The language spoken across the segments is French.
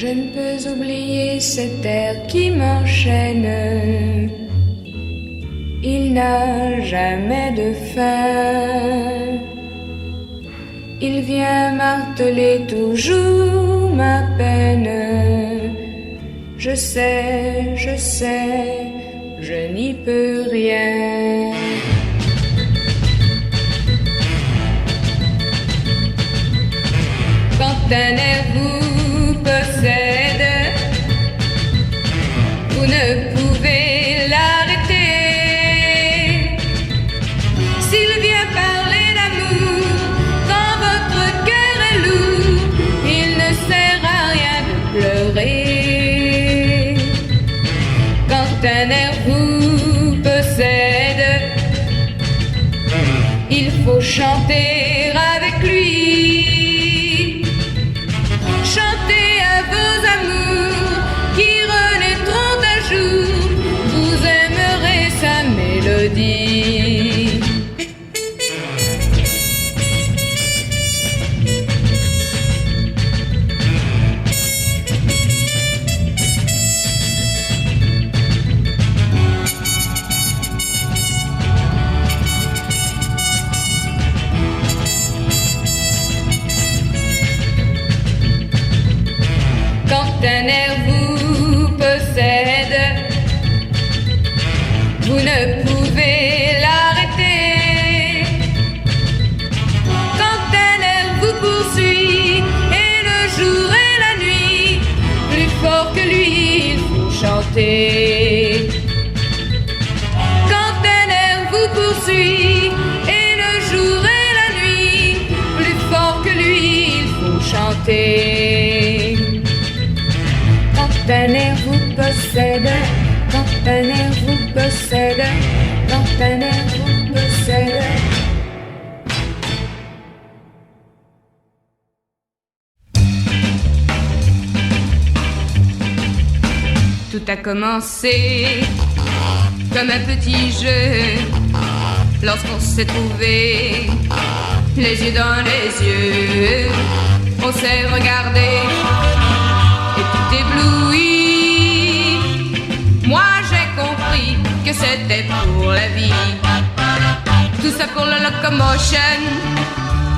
Je ne peux oublier cet air qui m'enchaîne. Il n'a jamais de fin. Il vient marteler toujours ma peine. Je sais, je n'y peux rien. Quand un air vous possède, vous ne pouvez l'arrêter. S'il vient parler d'amour, quand votre cœur est lourd, il ne sert à rien de pleurer. Quand un air vous possède, il faut chanter avec lui. Chantez à vos amours qui renaîtront un jour, vous aimerez sa mélodie. Quand un air vous possède, vous ne pouvez l'arrêter. Quand un air vous poursuit, et le jour et la nuit, plus fort que lui, il faut chanter. Quand un air vous poursuit, et le jour et la nuit, plus fort que lui, il faut chanter. Quand un air vous possède, quand un air vous possède, quand un air vous possède. Tout a commencé comme un petit jeu, lorsqu'on s'est trouvé les yeux dans les yeux, on s'est regardé et tout ébloui. Moi j'ai compris que c'était pour la vie. Tout ça pour la locomotion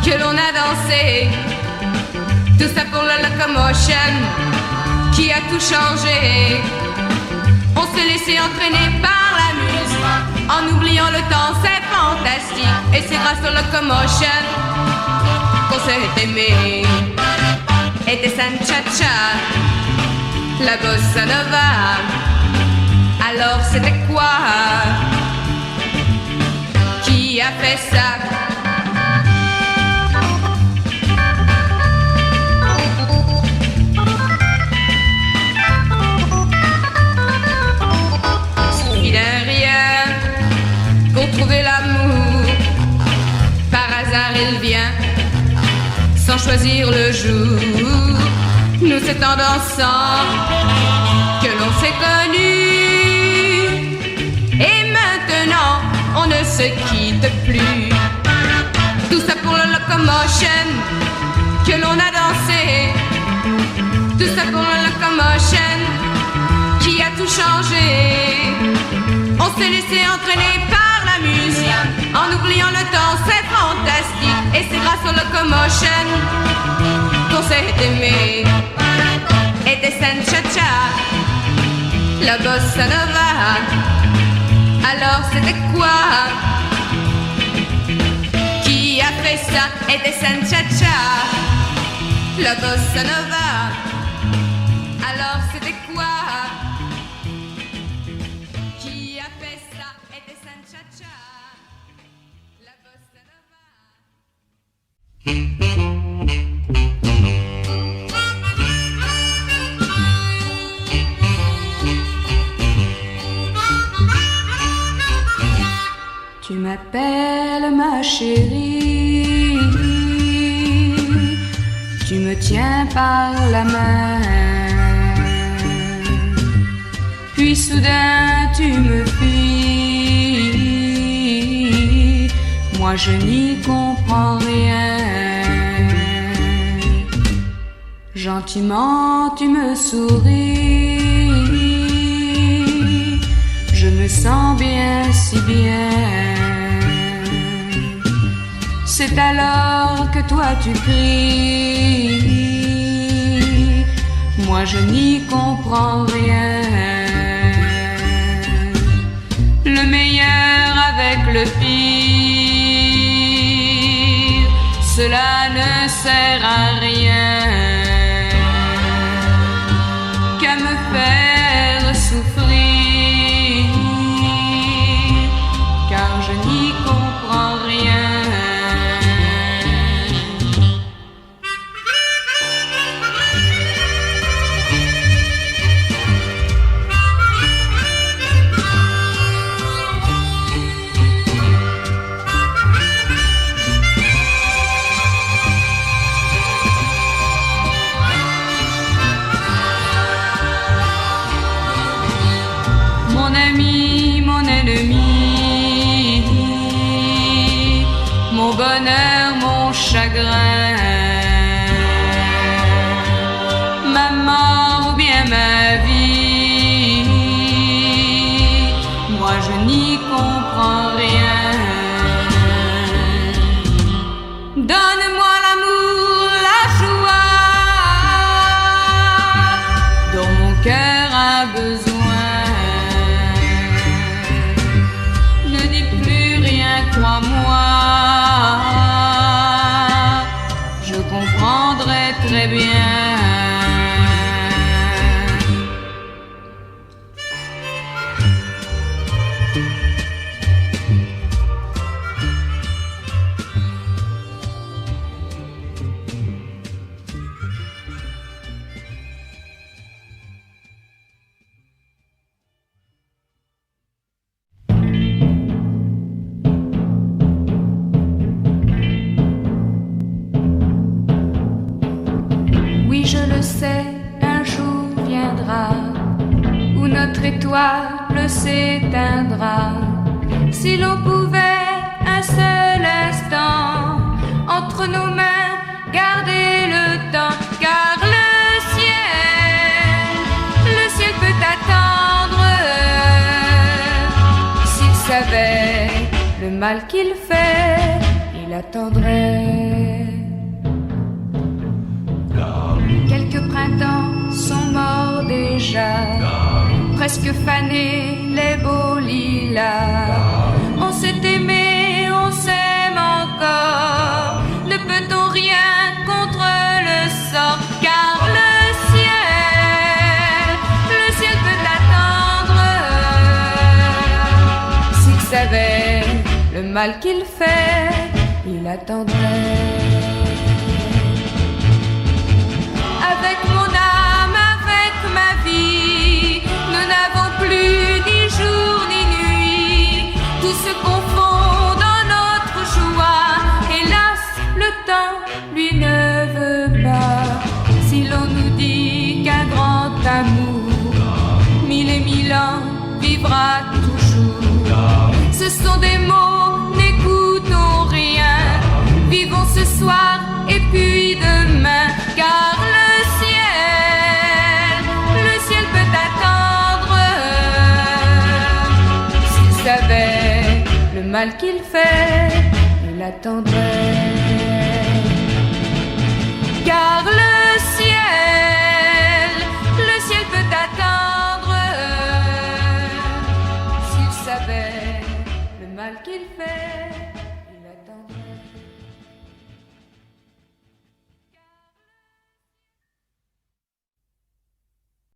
que l'on a dansé. Tout ça pour la locomotion qui a tout changé. On s'est laissé entraîner par la musique, en oubliant le temps, c'est fantastique. Et c'est grâce au locomotion qu'on s'est aimé. Et des cha-cha, la bossa nova. Alors c'était quoi qui a fait ça? Suffit d'un rien pour trouver l'amour. Par hasard il vient, sans choisir le jour. Nous c'est en dansant que l'on s'est connus. Et maintenant on ne se quitte plus. Tout ça pour la locomotion que l'on a dansé. Tout ça pour la locomotion qui a tout changé. On s'est laissé entraîner par la musique, en oubliant le temps, c'est fantastique. Et c'est grâce au locomotion qu'on s'est aimé. Et des cha-cha, la bossa nova. Alors c'était quoi qui a fait ça? Et des cha-cha, la bossa nova. Alors c'était quoi qui a fait ça? Et des cha-cha, la bossa nova. Tu m'appelles ma chérie, tu me tiens par la main, puis soudain tu me fuis, moi je n'y comprends rien. Gentiment tu me souris, je me sens bien, si bien. C'est alors que toi tu cries, moi je n'y comprends rien. Le meilleur avec le pire, cela ne sert à rien qu'à me faire souffrir, car je n'y comprends rien. Mon ami, mon ennemi, mon bonheur, mon chagrin, ma mort ou bien ma vie, moi je n'y comprends rien. Donne-moi l'amour, la joie dont mon cœur a besoin. Crois-moi, je comprendrai très bien. Oui, je le sais, un jour viendra où notre étoile s'éteindra. Si l'on pouvait un seul instant entre nos mains garder le temps, car le ciel peut attendre. S'il savait le mal qu'il fait, il attendrait. Quelques printemps sont morts déjà, presque fanés les beaux lilas. On s'est aimé, on s'aime encore. Ne peut-on rien contre le sort, car le ciel peut attendre. S'il savait le mal qu'il fait, il attendrait. Avec mon âme, avec ma vie, nous n'avons plus ni jour ni nuit. Tout se confond dans notre joie. Hélas, le temps, lui, ne veut pas. Si l'on nous dit qu'un grand amour, 1000 et 1000 ans, vivra toujours. Ce sont des mots, n'écoutons rien. Vivons ce soir et puis demain, car le ciel peut attendre. S'il savait le mal qu'il fait, il attendrait. Car le ciel peut attendre. S'il savait le mal qu'il fait,